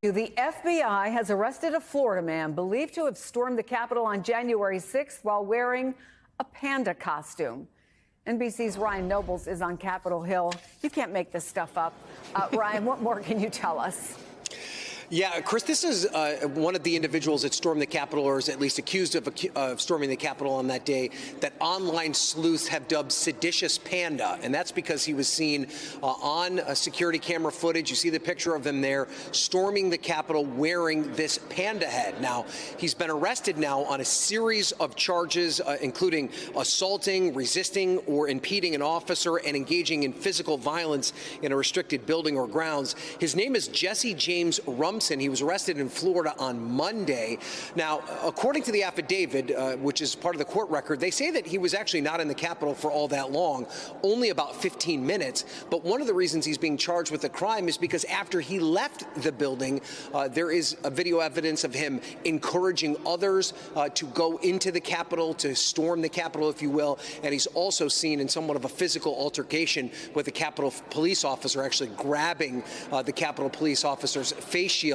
The FBI has arrested a Florida man believed to have stormed the Capitol on January 6th while wearing a panda costume. NBC's Ryan Nobles is on Capitol Hill. You can't make this stuff up. Ryan, what more can you tell us? Yeah, Chris, this is one of the individuals that stormed the Capitol, or is at least accused of storming the Capitol on that day, that online sleuths have dubbed Seditious Panda. And that's because he was seen on security camera footage. You see the picture of him there storming the Capitol wearing this panda head. Now, he's been arrested now on a series of charges, including assaulting, resisting, or impeding an officer and engaging in physical violence in a restricted building or grounds. His name is Jesse James Rumson. He was arrested in Florida on Monday. Now, according to the affidavit, which is part of the court record, they say that he was actually not in the Capitol for all that long, only about 15 minutes. But one of the reasons he's being charged with the crime is because after he left the building, there is a video evidence of him encouraging others to go into the Capitol, to storm the Capitol, if you will. And he's also seen in somewhat of a physical altercation with a Capitol police officer, actually grabbing the Capitol police officer's face shield.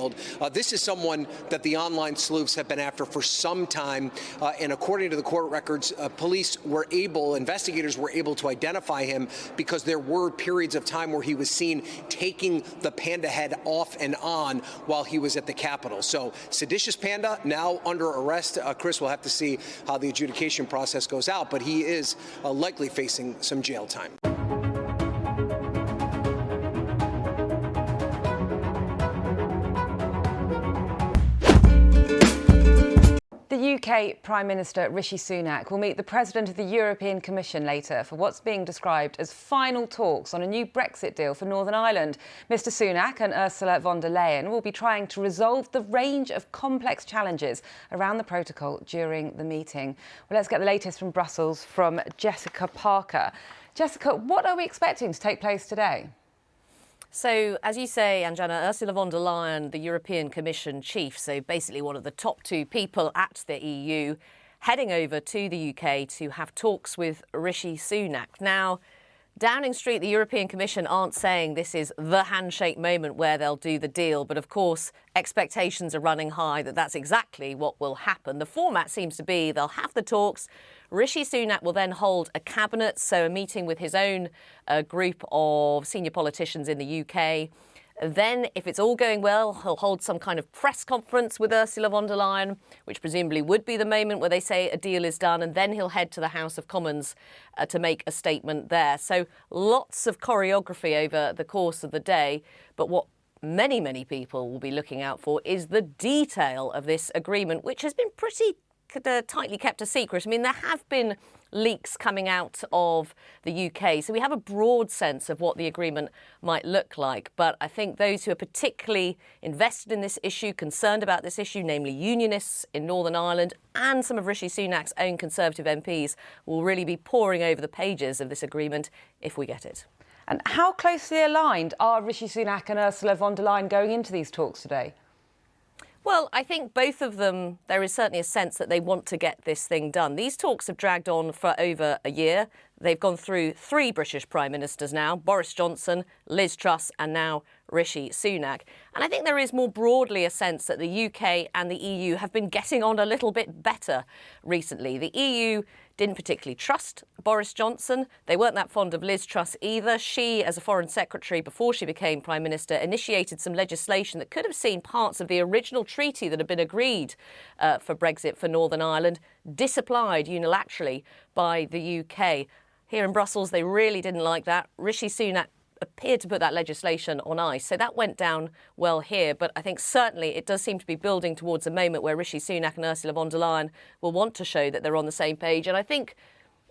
This is someone that the online sleuths have been after for some time, and according to the court records, investigators were able to identify him because there were periods of time where he was seen taking the panda head off and on while he was at the Capitol. So, Seditious Panda now under arrest. Chris, we'll have to see how the adjudication process goes out, but he is likely facing some jail time. The UK Prime Minister Rishi Sunak will meet the President of the European Commission later for what's being described as final talks on a new Brexit deal for Northern Ireland. Mr Sunak and Ursula von der Leyen will be trying to resolve the range of complex challenges around the protocol during the meeting. Well, let's get the latest from Brussels from Jessica Parker. Jessica, what are we expecting to take place today? So, as you say, Anjana, Ursula von der Leyen, the European Commission chief, so basically one of the top two people at the EU, heading over to the UK to have talks with Rishi Sunak. Now, Downing Street, the European Commission aren't saying this is the handshake moment where they'll do the deal, but of course expectations are running high that that's exactly what will happen. The format seems to be they'll have the talks. Rishi Sunak will then hold a cabinet, so a meeting with his own group of senior politicians in the UK. Then, if it's all going well, he'll hold some kind of press conference with Ursula von der Leyen, which presumably would be the moment where they say a deal is done, and then he'll head to the House of Commons to make a statement there. So lots of choreography over the course of the day, but what many, many people will be looking out for is the detail of this agreement, which has been pretty tightly kept a secret. I mean, there have been leaks coming out of the UK, so we have a broad sense of what the agreement might look like. But I think those who are particularly invested in this issue, concerned about this issue, namely unionists in Northern Ireland and some of Rishi Sunak's own Conservative MPs, will really be poring over the pages of this agreement if we get it. And how closely aligned are Rishi Sunak and Ursula von der Leyen going into these talks today? Well, I think both of them, there is certainly a sense that they want to get this thing done. These talks have dragged on for over a year. They've gone through three British Prime Ministers now, Boris Johnson, Liz Truss and now Rishi Sunak. And I think there is more broadly a sense that the UK and the EU have been getting on a little bit better recently. The EU didn't particularly trust Boris Johnson. They weren't that fond of Liz Truss either. She, as a Foreign Secretary before she became Prime Minister, initiated some legislation that could have seen parts of the original treaty that had been agreed for Brexit for Northern Ireland disapplied unilaterally by the UK. Here in Brussels, they really didn't like that. Rishi Sunak appeared to put that legislation on ice. So that went down well here. But I think certainly it does seem to be building towards a moment where Rishi Sunak and Ursula von der Leyen will want to show that they're on the same page. And I think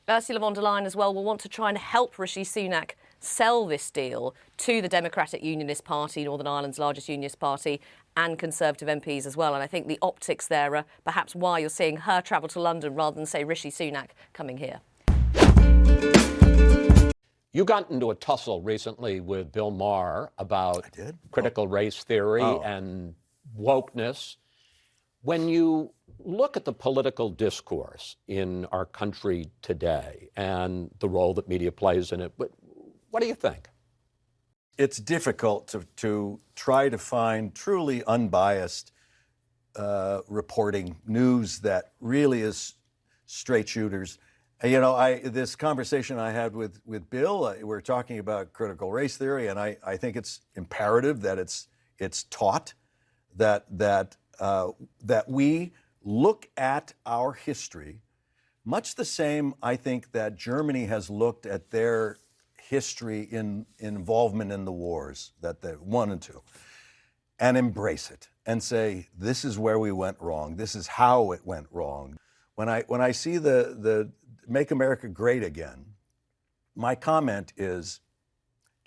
Ursula von der Leyen as well will want to try and help Rishi Sunak sell this deal to the Democratic Unionist Party, Northern Ireland's largest unionist party, and Conservative MPs as well. And I think the optics there are perhaps why you're seeing her travel to London rather than, say, Rishi Sunak coming here. You got into a tussle recently with Bill Maher about critical race theory and wokeness. When you look at the political discourse in our country today and the role that media plays in it, what do you think? it's difficult to try to find truly unbiased reporting, news that really is straight shooters. You know, this conversation I had with Bill, we're talking about critical race theory, and I think it's imperative that it's taught, that we look at our history much the same, I think, that Germany has looked at their history in involvement in the wars, that the 1 and 2, and embrace it and say, this is where we went wrong. This is how it went wrong. When I see the Make America Great Again, my comment is,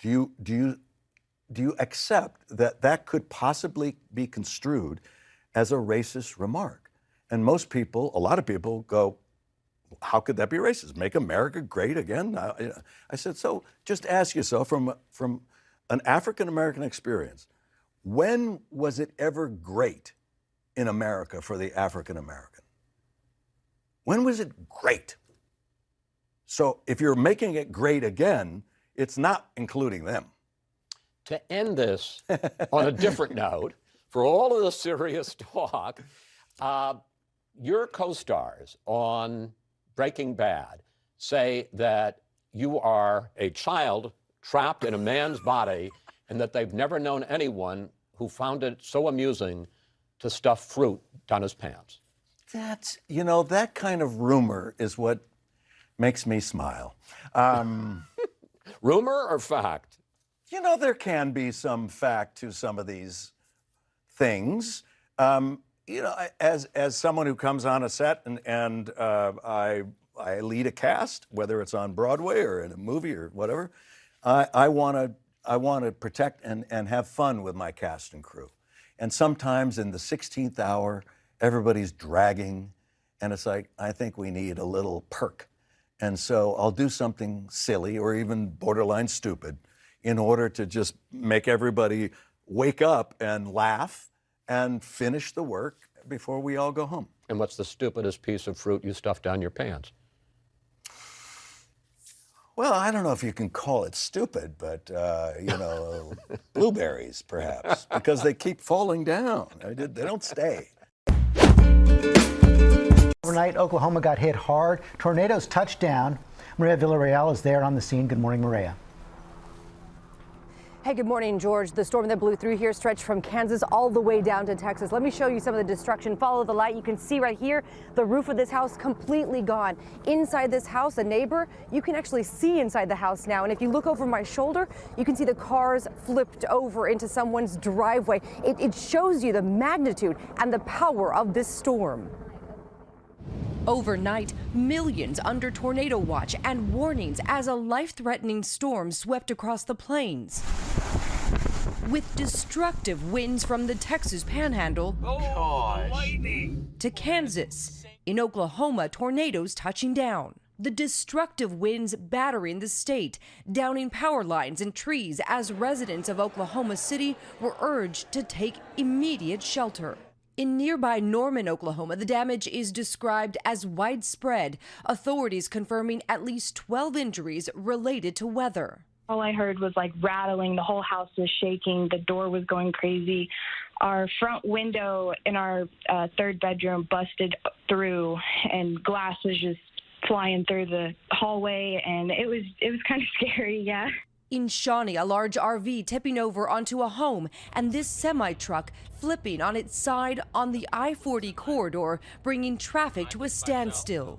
do you accept that could possibly be construed as a racist remark? And most people, a lot of people go, how could that be racist? Make America great again? I said, so just ask yourself from an African-American experience, when was it ever great in America for the African-American? When was it great? So if you're making it great again, it's not including them. To end this on a different note, for all of the serious talk, your co-stars on Breaking Bad say that you are a child trapped in a man's body and that they've never known anyone who found it so amusing to stuff fruit down his pants. That's, you know, that kind of rumor is what makes me smile. Rumor or fact? You know, there can be some fact to some of these things. You know, as someone who comes on a set and I lead a cast, whether it's on Broadway or in a movie or whatever, I want to protect and have fun with my cast and crew. And sometimes in the 16th hour, everybody's dragging, and it's like, I think we need a little perk. And so I'll do something silly or even borderline stupid in order to just make everybody wake up and laugh and finish the work before we all go home. And what's the stupidest piece of fruit you stuffed down your pants? Well, I don't know if you can call it stupid, but, you know, blueberries, perhaps, because they keep falling down. They don't stay. Overnight, Oklahoma got hit hard. Tornadoes touched down. Maria Villarreal is there on the scene. Good morning, Maria. Hey, good morning, George. The storm that blew through here stretched from Kansas all the way down to Texas. Let me show you some of the destruction. Follow the light. You can see right here the roof of this house completely gone. Inside this house, a neighbor, you can actually see inside the house now. And if you look over my shoulder, you can see the cars flipped over into someone's driveway. It shows you the magnitude and the power of this storm. Overnight, millions under tornado watch and warnings as a life-threatening storm swept across the plains. With destructive winds from the Texas Panhandle to Kansas. In Oklahoma, tornadoes touching down. The destructive winds battering the state, downing power lines and trees as residents of Oklahoma City were urged to take immediate shelter. In nearby Norman, Oklahoma, the damage is described as widespread, authorities confirming at least 12 injuries related to weather. All I heard was like rattling. The whole house was shaking. The door was going crazy. Our front window in our third bedroom busted through, and glass was just flying through the hallway, and it was kind of scary, yeah. In Shawnee, a large RV tipping over onto a home, and this semi-truck flipping on its side on the I-40 corridor, bringing traffic to a standstill.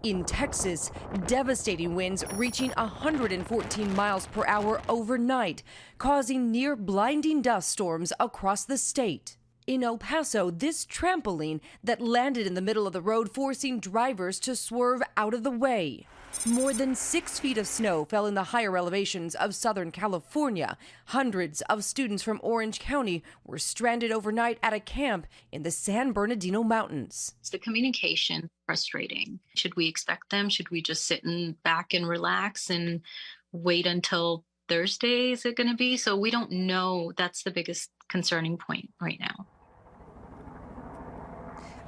In Texas, devastating winds reaching 114 miles per hour overnight, causing near blinding dust storms across the state. In El Paso, this trampoline that landed in the middle of the road, forcing drivers to swerve out of the way. More than 6 feet of snow fell in the higher elevations of Southern California. Hundreds of students from Orange County were stranded overnight at a camp in the San Bernardino Mountains. Is the communication frustrating? Should we expect them? Should we just sit back and relax and wait until Thursday? Is it going to be? So we don't know. That's the biggest concerning point right now.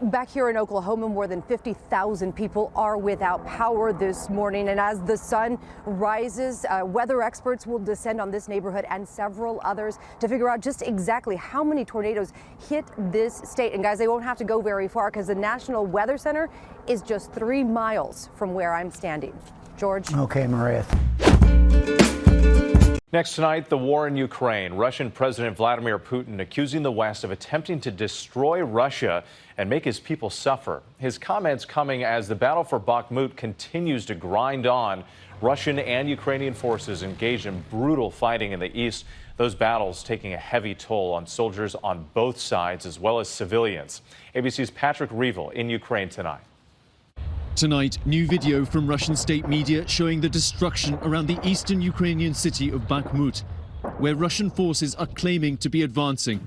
Back here in Oklahoma, more than 50,000 people are without power this morning. And as the sun rises, weather experts will descend on this neighborhood and several others to figure out just exactly how many tornadoes hit this state. And guys, they won't have to go very far because the National Weather Center is just 3 miles from where I'm standing. George. Okay, Maria. Next tonight, the war in Ukraine. Russian President Vladimir Putin accusing the West of attempting to destroy Russia and make his people suffer. His comments coming as the battle for Bakhmut continues to grind on. Russian and Ukrainian forces engaged in brutal fighting in the east. Those battles taking a heavy toll on soldiers on both sides as well as civilians. ABC's Patrick Reevell in Ukraine tonight. Tonight, new video from Russian state media showing the destruction around the eastern Ukrainian city of Bakhmut, where Russian forces are claiming to be advancing.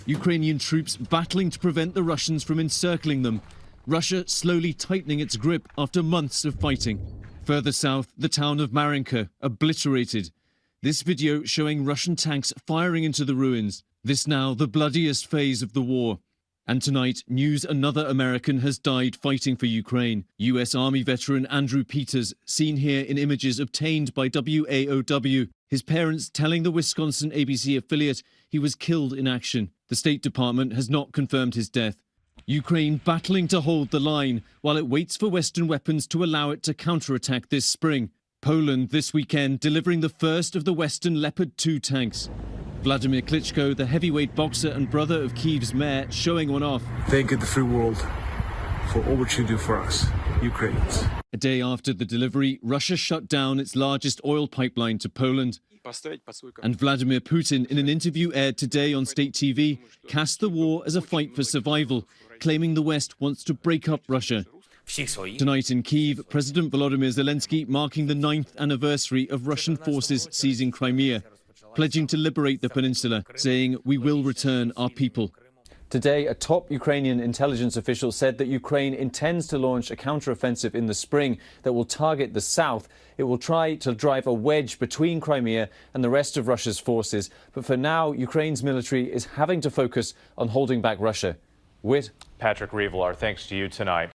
Ukrainian troops battling to prevent the Russians from encircling them. Russia slowly tightening its grip after months of fighting. Further south, the town of Marinka, obliterated. This video showing Russian tanks firing into the ruins. This now the bloodiest phase of the war. And tonight, news another American has died fighting for Ukraine. US Army veteran Andrew Peters, seen here in images obtained by WAOW. His parents telling the Wisconsin ABC affiliate he was killed in action. The State Department has not confirmed his death. Ukraine battling to hold the line while it waits for Western weapons to allow it to counterattack this spring. Poland this weekend delivering the first of the Western Leopard 2 tanks. Vladimir Klitschko, the heavyweight boxer and brother of Kyiv's mayor, showing one off. Thank you, the free world, for all what you do for us, Ukrainians. A day after the delivery, Russia shut down its largest oil pipeline to Poland. And Vladimir Putin, in an interview aired today on state TV, cast the war as a fight for survival, claiming the West wants to break up Russia. Tonight in Kyiv, President Volodymyr Zelensky marking the 9th anniversary of Russian forces seizing Crimea, pledging to liberate the peninsula, saying, "We will return our people." Today, a top Ukrainian intelligence official said that Ukraine intends to launch a counteroffensive in the spring that will target the south. It will try to drive a wedge between Crimea and the rest of Russia's forces. But for now, Ukraine's military is having to focus on holding back Russia. Patrick Reevell, our thanks to you tonight.